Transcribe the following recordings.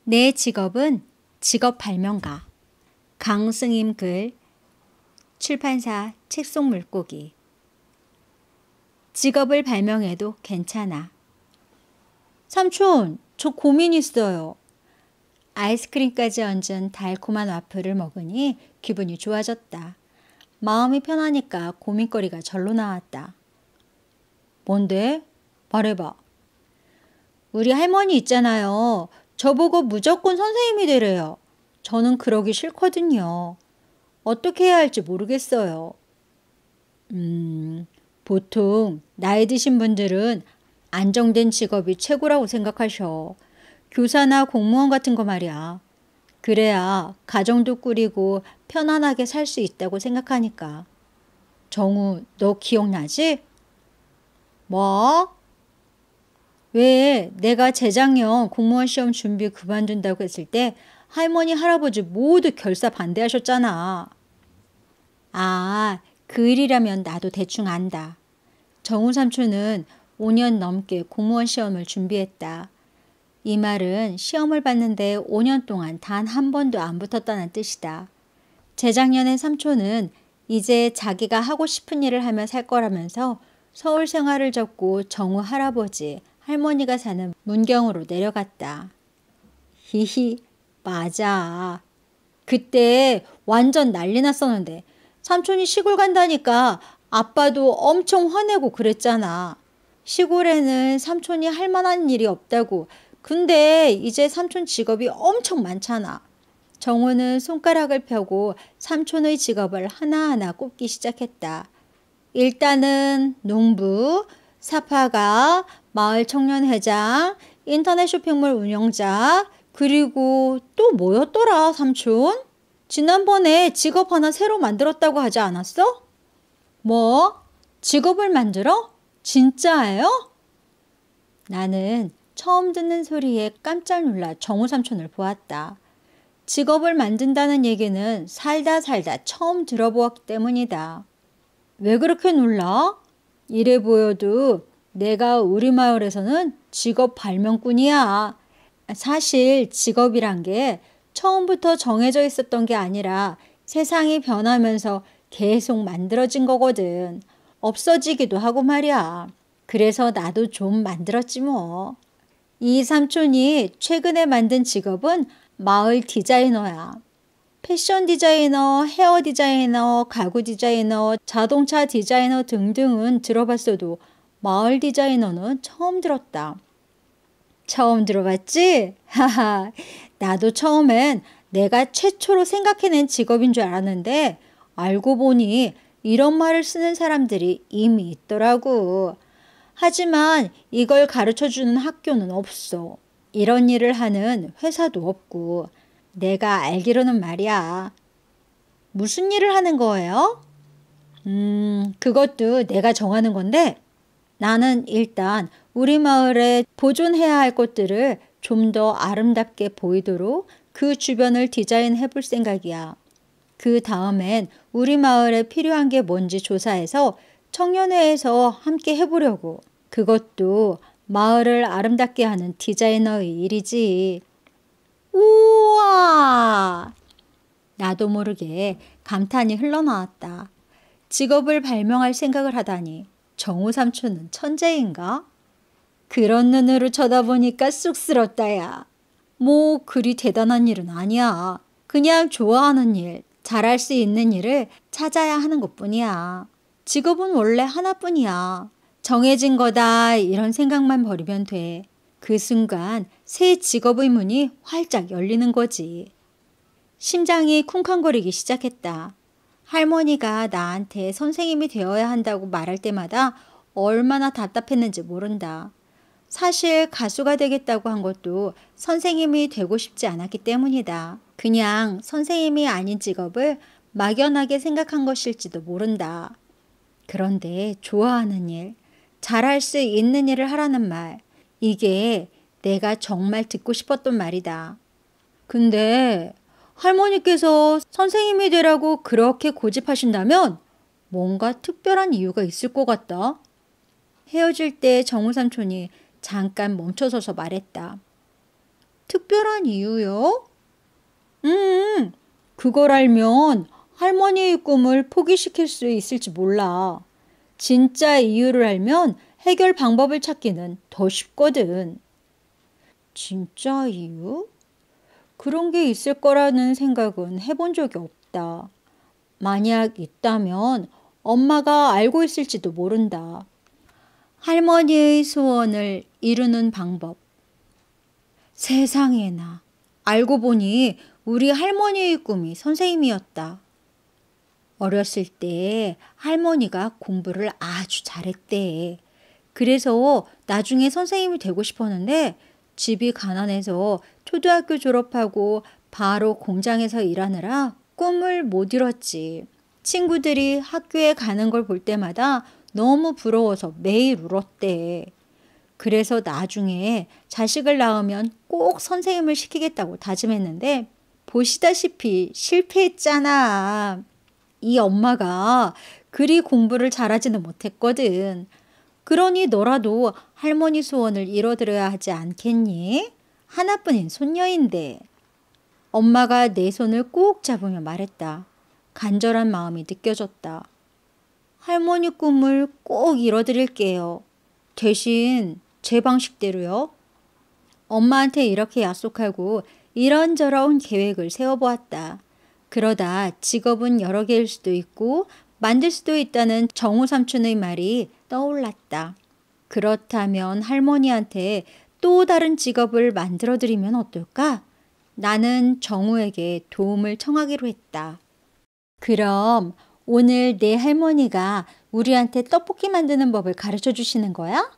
내 직업은 직업 발명가. 강승임 글, 출판사 책 속 물고기. 직업을 발명해도 괜찮아. 삼촌, 저 고민 있어요. 아이스크림까지 얹은 달콤한 와플을 먹으니 기분이 좋아졌다. 마음이 편하니까 고민거리가 절로 나왔다. 뭔데? 말해봐. 우리 할머니 있잖아요. 저보고 무조건 선생님이 되래요. 저는 그러기 싫거든요. 어떻게 해야 할지 모르겠어요. 보통 나이 드신 분들은 안정된 직업이 최고라고 생각하셔. 교사나 공무원 같은 거 말이야. 그래야 가정도 꾸리고 편안하게 살 수 있다고 생각하니까. 정우, 너 기억나지? 뭐? 왜 내가 재작년 공무원 시험 준비 그만둔다고 했을 때 할머니, 할아버지 모두 결사 반대하셨잖아. 아, 그 일이라면 나도 대충 안다. 정우 삼촌은 5년 넘게 공무원 시험을 준비했다. 이 말은 시험을 봤는데 5년 동안 단 한 번도 안 붙었다는 뜻이다. 재작년에 삼촌은 이제 자기가 하고 싶은 일을 하며 살 거라면서 서울 생활을 접고 정우 할아버지, 할머니가 사는 문경으로 내려갔다. 히히, 맞아. 그때 완전 난리 났었는데 삼촌이 시골 간다니까 아빠도 엄청 화내고 그랬잖아. 시골에는 삼촌이 할 만한 일이 없다고. 근데 이제 삼촌 직업이 엄청 많잖아. 정우는 손가락을 펴고 삼촌의 직업을 하나하나 꼽기 시작했다. 일단은 농부, 사파가, 마을 청년회장, 인터넷 쇼핑몰 운영자, 그리고 또 뭐였더라, 삼촌? 지난번에 직업 하나 새로 만들었다고 하지 않았어? 뭐? 직업을 만들어? 진짜예요? 나는 처음 듣는 소리에 깜짝 놀라 정우 삼촌을 보았다. 직업을 만든다는 얘기는 살다 처음 들어보았기 때문이다. 왜 그렇게 놀라? 이래 보여도 내가 우리 마을에서는 직업 발명꾼이야. 사실 직업이란 게 처음부터 정해져 있었던 게 아니라 세상이 변하면서 계속 만들어진 거거든. 없어지기도 하고 말이야. 그래서 나도 좀 만들었지 뭐. 이 삼촌이 최근에 만든 직업은 마을 디자이너야. 패션 디자이너, 헤어 디자이너, 가구 디자이너, 자동차 디자이너 등등은 들어봤어도 마을 디자이너는 처음 들었다. 처음 들어봤지? 하하, 나도 처음엔 내가 최초로 생각해낸 직업인 줄 알았는데 알고 보니 이런 말을 쓰는 사람들이 이미 있더라고. 하지만 이걸 가르쳐주는 학교는 없어. 이런 일을 하는 회사도 없고. 내가 알기로는 말이야. 무슨 일을 하는 거예요? 그것도 내가 정하는 건데 나는 일단 우리 마을에 보존해야 할 것들을 좀 더 아름답게 보이도록 그 주변을 디자인해 볼 생각이야. 그 다음엔 우리 마을에 필요한 게 뭔지 조사해서 청년회에서 함께 해보려고. 그것도 마을을 아름답게 하는 디자이너의 일이지. 우와! 나도 모르게 감탄이 흘러나왔다. 직업을 발명할 생각을 하다니 정우 삼촌은 천재인가? 그런 눈으로 쳐다보니까 쑥스럽다 야. 뭐 그리 대단한 일은 아니야. 그냥 좋아하는 일, 잘할 수 있는 일을 찾아야 하는 것뿐이야. 직업은 원래 하나뿐이야. 정해진 거다 이런 생각만 버리면 돼. 그 순간 새 직업의 문이 활짝 열리는 거지. 심장이 쿵쾅거리기 시작했다. 할머니가 나한테 선생님이 되어야 한다고 말할 때마다 얼마나 답답했는지 모른다. 사실 가수가 되겠다고 한 것도 선생님이 되고 싶지 않았기 때문이다. 그냥 선생님이 아닌 직업을 막연하게 생각한 것일지도 모른다. 그런데 좋아하는 일, 잘할 수 있는 일을 하라는 말, 이게 내가 정말 듣고 싶었던 말이다. 근데 할머니께서 선생님이 되라고 그렇게 고집하신다면 뭔가 특별한 이유가 있을 것 같다. 헤어질 때 정우 삼촌이 잠깐 멈춰서서 말했다. 특별한 이유요? 그걸 알면 할머니의 꿈을 포기시킬 수 있을지 몰라. 진짜 이유를 알면 해결 방법을 찾기는 더 쉽거든. 진짜 이유? 그런 게 있을 거라는 생각은 해본 적이 없다. 만약 있다면 엄마가 알고 있을지도 모른다. 할머니의 소원을 이루는 방법. 세상에나. 알고 보니 우리 할머니의 꿈이 선생님이었다. 어렸을 때 할머니가 공부를 아주 잘했대. 그래서 나중에 선생님이 되고 싶었는데 집이 가난해서 초등학교 졸업하고 바로 공장에서 일하느라 꿈을 못 이뤘지. 친구들이 학교에 가는 걸 볼 때마다 너무 부러워서 매일 울었대. 그래서 나중에 자식을 낳으면 꼭 선생님을 시키겠다고 다짐했는데 보시다시피 실패했잖아. 이 엄마가 그리 공부를 잘하지는 못했거든. 그러니 너라도 할머니 소원을 이뤄드려야 하지 않겠니? 하나뿐인 손녀인데. 엄마가 내 손을 꼭 잡으며 말했다. 간절한 마음이 느껴졌다. 할머니 꿈을 꼭 이뤄드릴게요. 대신 제 방식대로요. 엄마한테 이렇게 약속하고 이런저런 계획을 세워보았다. 그러다 직업은 여러 개일 수도 있고 만들 수도 있다는 정우 삼촌의 말이 떠올랐다. 그렇다면 할머니한테 또 다른 직업을 만들어드리면 어떨까? 나는 정우에게 도움을 청하기로 했다. 그럼 오늘 내 할머니가 우리한테 떡볶이 만드는 법을 가르쳐 주시는 거야?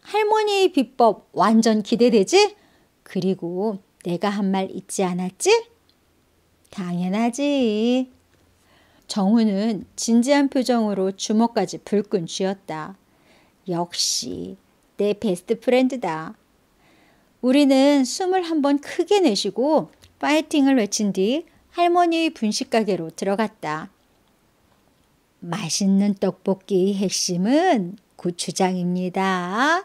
할머니의 비법 완전 기대되지? 그리고 내가 한 말 잊지 않았지? 당연하지. 정우는 진지한 표정으로 주먹까지 불끈 쥐었다. 역시 내 베스트 프렌드다. 우리는 숨을 한번 크게 내쉬고 파이팅을 외친 뒤 할머니의 분식 가게로 들어갔다. 맛있는 떡볶이의 핵심은 고추장입니다.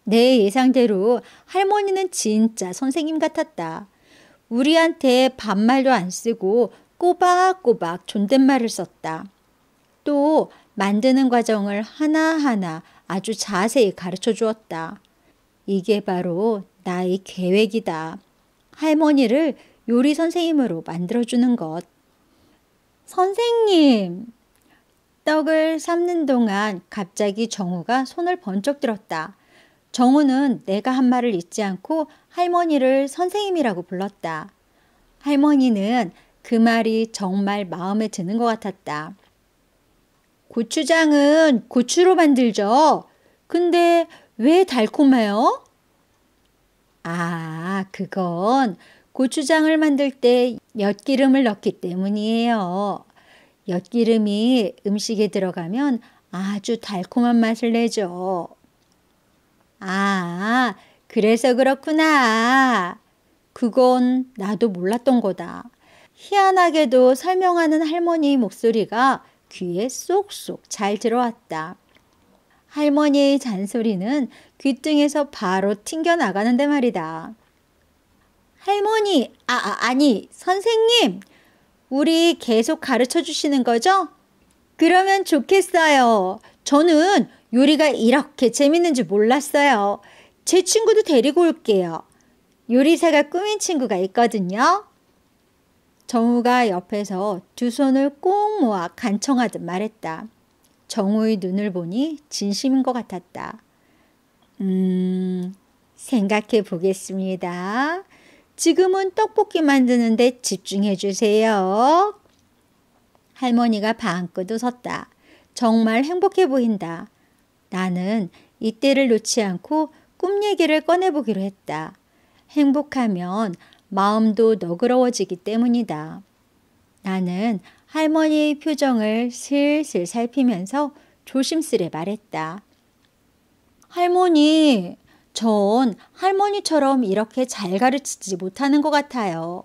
내 예상대로 할머니는 진짜 선생님 같았다. 우리한테 반말도 안 쓰고 꼬박꼬박 존댓말을 썼다. 또 만드는 과정을 하나하나 아주 자세히 가르쳐 주었다. 이게 바로 나의 계획이다. 할머니를 요리 선생님으로 만들어주는 것. 선생님! 떡을 삶는 동안 갑자기 정우가 손을 번쩍 들었다. 정우는 내가 한 말을 잊지 않고 할머니를 선생님이라고 불렀다. 할머니는 그 말이 정말 마음에 드는 것 같았다. 고추장은 고추로 만들죠. 근데 왜 달콤해요? 아, 그건 고추장을 만들 때 엿기름을 넣기 때문이에요. 엿기름이 음식에 들어가면 아주 달콤한 맛을 내죠. 아, 그래서 그렇구나. 그건 나도 몰랐던 거다. 희한하게도 설명하는 할머니의 목소리가 귀에 쏙쏙 잘 들어왔다. 할머니의 잔소리는 귀등에서 바로 튕겨나가는데 말이다. 할머니, 아니, 선생님, 우리 계속 가르쳐 주시는 거죠? 그러면 좋겠어요. 저는 요리가 이렇게 재밌는 줄 몰랐어요. 제 친구도 데리고 올게요. 요리사가 꾸민 친구가 있거든요. 정우가 옆에서 두 손을 꼭 모아 간청하듯 말했다. 정우의 눈을 보니 진심인 것 같았다. 생각해 보겠습니다. 지금은 떡볶이 만드는데 집중해 주세요. 할머니가 방긋 웃었다. 정말 행복해 보인다. 나는 이때를 놓지 않고 꿈 얘기를 꺼내보기로 했다. 행복하면 마음도 너그러워지기 때문이다. 나는 할머니의 표정을 슬슬 살피면서 조심스레 말했다. 할머니, 전 할머니처럼 이렇게 잘 가르치지 못하는 것 같아요.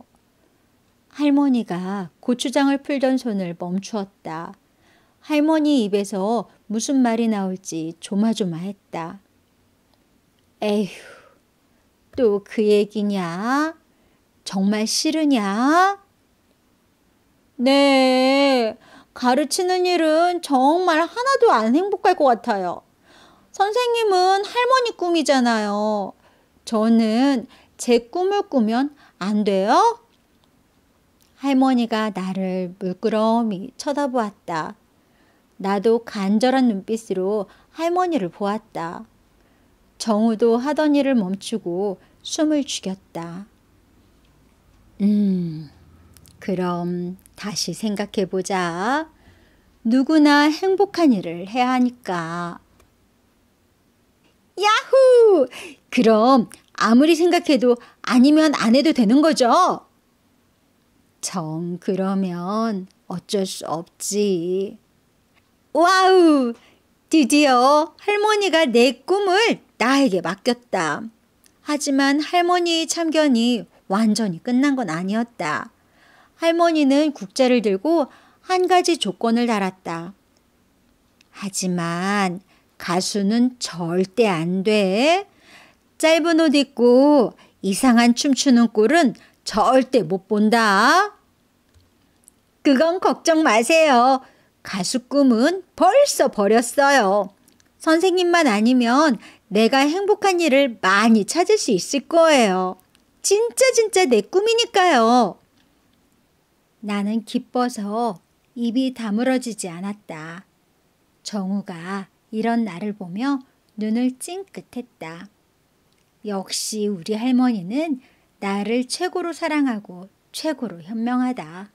할머니가 고추장을 풀던 손을 멈추었다. 할머니 입에서 무슨 말이 나올지 조마조마했다. 에휴, 또 그 얘기냐? 정말 싫으냐? 네, 가르치는 일은 정말 하나도 안 행복할 것 같아요. 선생님은 할머니 꿈이잖아요. 저는 제 꿈을 꾸면 안 돼요? 할머니가 나를 물끄러미 쳐다보았다. 나도 간절한 눈빛으로 할머니를 보았다. 정우도 하던 일을 멈추고 숨을 죽였다. 그럼 다시 생각해보자. 누구나 행복한 일을 해야 하니까. 야후! 그럼 아무리 생각해도 아니면 안 해도 되는 거죠? 정 그러면 어쩔 수 없지. 와우! 드디어 할머니가 내 꿈을 나에게 맡겼다. 하지만 할머니의 참견이 완전히 끝난 건 아니었다. 할머니는 국자를 들고 한 가지 조건을 달았다. 하지만 가수는 절대 안 돼. 짧은 옷 입고 이상한 춤추는 꼴은 절대 못 본다. 그건 걱정 마세요. 가수 꿈은 벌써 버렸어요. 선생님만 아니면 내가 행복한 일을 많이 찾을 수 있을 거예요. 진짜 내 꿈이니까요. 나는 기뻐서 입이 다물어지지 않았다. 정우가 이런 나를 보며 눈을 찡긋했다. 역시 우리 할머니는 나를 최고로 사랑하고 최고로 현명하다.